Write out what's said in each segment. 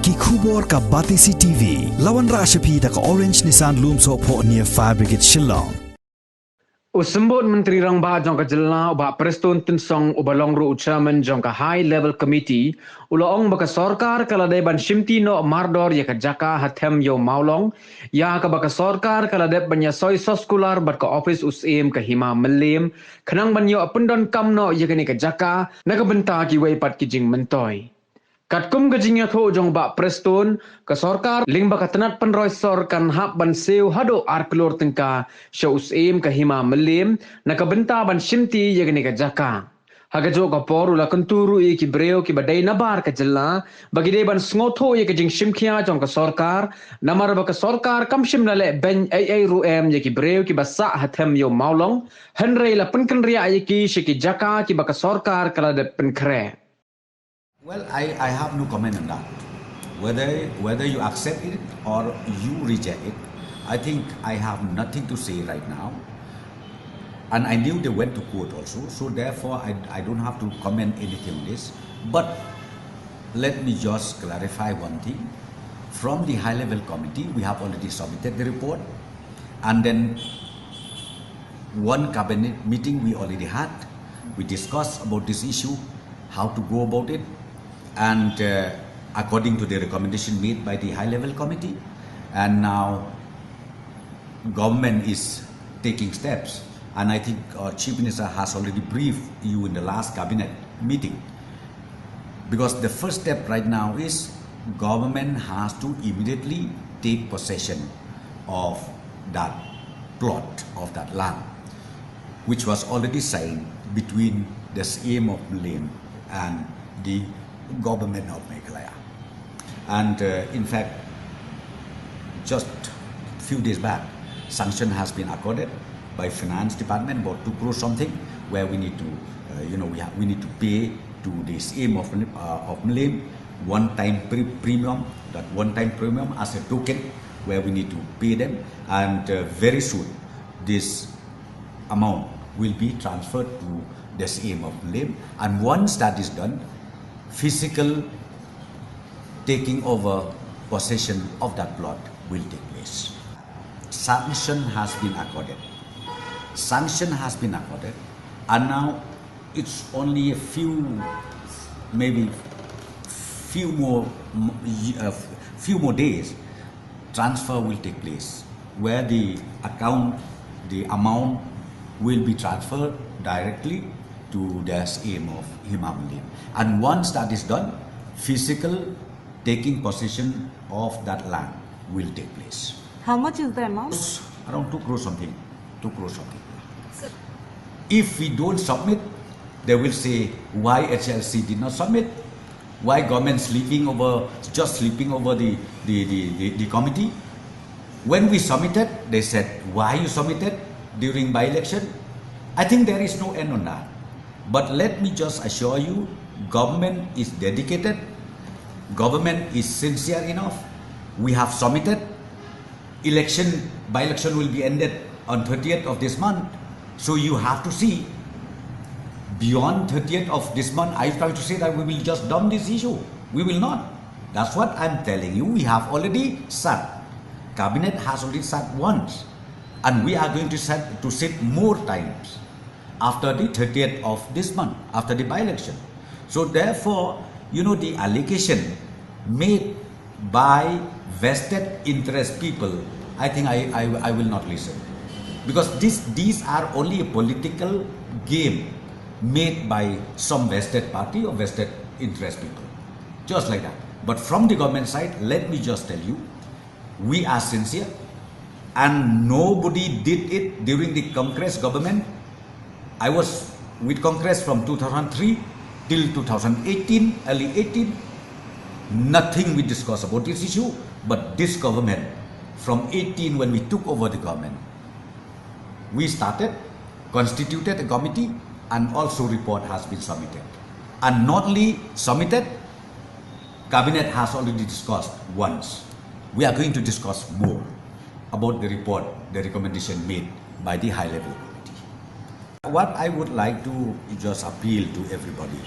ki khubor ka Batisi TV lawan ra ashapi ta ka Orange Nissan Lumso pho near Fire Brigade Shillong Usembut Menteri Rangba jangka jelna ubah Preston Tinsong ubalong ru chairman jangka High Level Committee ulaong baka sorkar kalade ban shimti no mardor ya ka jaka hatem yo maulong ya ka baka sorkar kalade banya soy soskular bat ka office usim ka hima melim khanang banyo apundon kam no ya ka ni ka jaka nagabenta ki wei pat ki jing mentoy Katkum gajingnya tho jong ba Preston ke sorkar ling ba katanat penroy sor kan hap ban seu hado arklor tengka shaus aim ke hima melim na kabenta ban shimti yegni ka jaka hagajo ka poru la kenturu i ki breo ki badai nabar ka jella bagi de ban sngoto ye ke jing shimkhia jong ka sorkar namar ba ka sorkar kam shim na le ben ai ru em ye ki breo ki basa hathem yo maulong henrei la penken ria ye ki shiki jaka ki ba ka sorkar kala de penkre Well, I have no comment on that. Whether you accept it or you reject it, I think I have nothing to say right now. And I knew they went to court also, so therefore I don't have to comment anything on this. But let me just clarify one thing. From the high-level committee, we have already submitted the report. And then one cabinet meeting we already had. We discussed about this issue, how to go about it. And according to the recommendation made by the high-level committee, and now government is taking steps, and I think Chief Minister has already briefed you in the last cabinet meeting, because the first step right now is government has to immediately take possession of that plot of that land, which was already signed between the aim of Malayam and the government of Meghalaya. And in fact, just a few days back, sanction has been accorded by Finance Department about 2 crore something, where we need to, we need to pay to this aim of Malayam one-time premium, that one-time premium as a token, where we need to pay them, and very soon this amount will be transferred to this aim of Malayam, and once that is done, physical taking over possession of that plot will take place. Sanction has been accorded. Sanction has been accorded, and now it's only a few, maybe few more days. Transfer will take place, where the account, the amount will be transferred directly to the aim of Himalayan. And once that is done, physical taking possession of that land will take place. How much is the amount? Around 2 crore something. 2 crore something. If we don't submit, they will say why HLC did not submit, why government just sleeping over the committee. When we submitted, they said why you submitted during by-election. I think there is no end on that. But let me just assure you, government is dedicated, government is sincere enough. We have submitted. By-election will be ended on 30th of this month. So you have to see, beyond 30th of this month, I try to say that we will just dump this issue. We will not. That's what I'm telling you. We have already sat. Cabinet has already sat once. And we are going to sit more times after the 30th of this month, after the by-election. So therefore, the allocation made by vested interest people, I think I will not listen. Because these are only a political game made by some vested party or vested interest people. Just like that. But from the government side, let me just tell you, we are sincere, and nobody did it during the Congress government. I was with Congress from 2003 till 2018, early 18. Nothing we discussed about this issue, but this government, from 18 when we took over the government, we constituted a committee, and also report has been submitted. And not only submitted, Cabinet has already discussed once. We are going to discuss more about the report, the recommendation made by the high-level committee. What I would like to just appeal to everybody,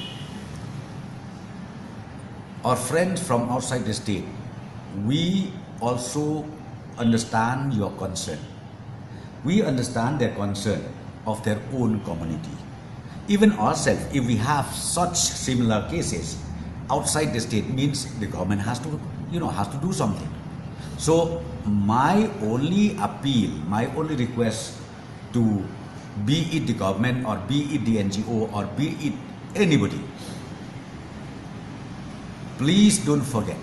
or friends from outside the state, we also understand your concern. We understand their concern of their own community. Even ourselves, if we have such similar cases outside the state, means the government has to, has to do something. So my only appeal, my only request to be it the government or be it the NGO or be it anybody, please don't forget,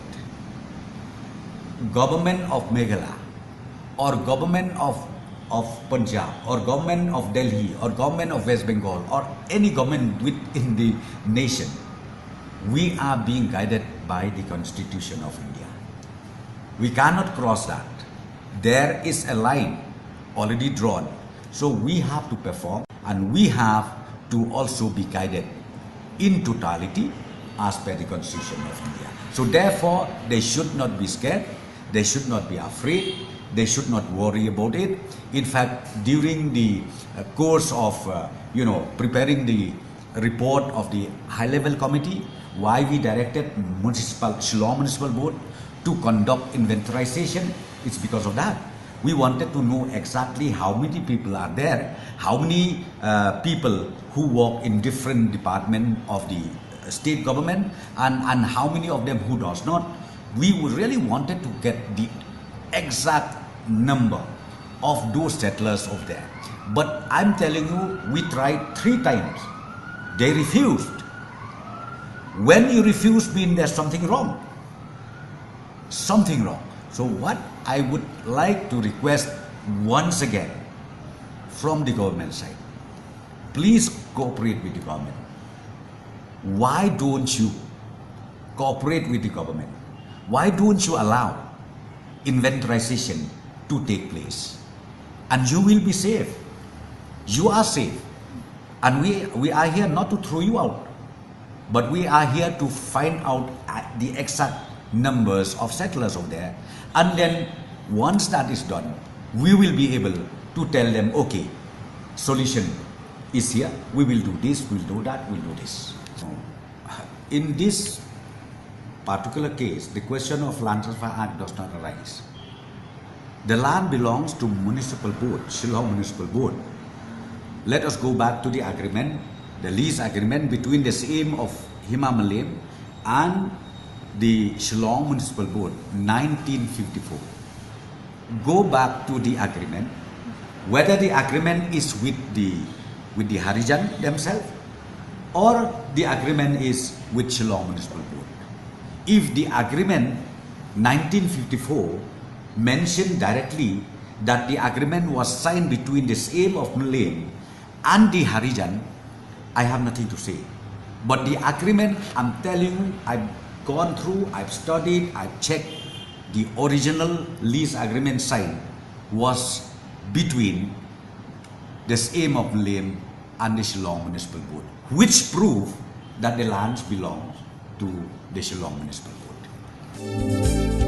government of Meghalaya or government of Punjab or government of Delhi or government of West Bengal or any government within the nation, we are being guided by the Constitution of India. We cannot cross that. There is a line already drawn. So we have to perform and we have to also be guided in totality as per the Constitution of India. So therefore, they should not be scared. They should not be afraid. They should not worry about it. In fact, during the course of, preparing the report of the high-level committee, why we directed Shillong Municipal Board to conduct inventarization, it's because of that. We wanted to know exactly how many people are there, how many people who work in different departments of the state government, and how many of them who does not. We really wanted to get the exact number of those settlers over there. But I'm telling you, we tried 3 times. They refused. When you refuse means there's something wrong. Something wrong. So what I would like to request once again from the government side, please cooperate with the government. Why don't you cooperate with the government? Why don't you allow inventarization to take place? And you will be safe. You are safe. And we are here not to throw you out, but we are here to find out the exact numbers of settlers over there. And then once that is done, we will be able to tell them, okay, solution is here. We will do this, we'll do that, we'll do this. So, in this particular case, the question of Land Transfer Act does not arise. The land belongs to Municipal Board, Shillong Municipal Board. Let us go back to the agreement, the lease agreement between the SAM of Hima Malem and the Shillong Municipal Board, 1954. Go back to the agreement, whether the agreement is with the Harijan themselves or the agreement is with Shillong Municipal Board. If the agreement 1954 mentioned directly that the agreement was signed between the SAM of Malem and the Harijan, I have nothing to say. But the agreement, I'm telling you, I've gone through, I've studied, I've checked, the original lease agreement signed was between the SAM of Malem and the Shillong Municipal Board, which prove that the lands belong to the Shillong Municipal Board.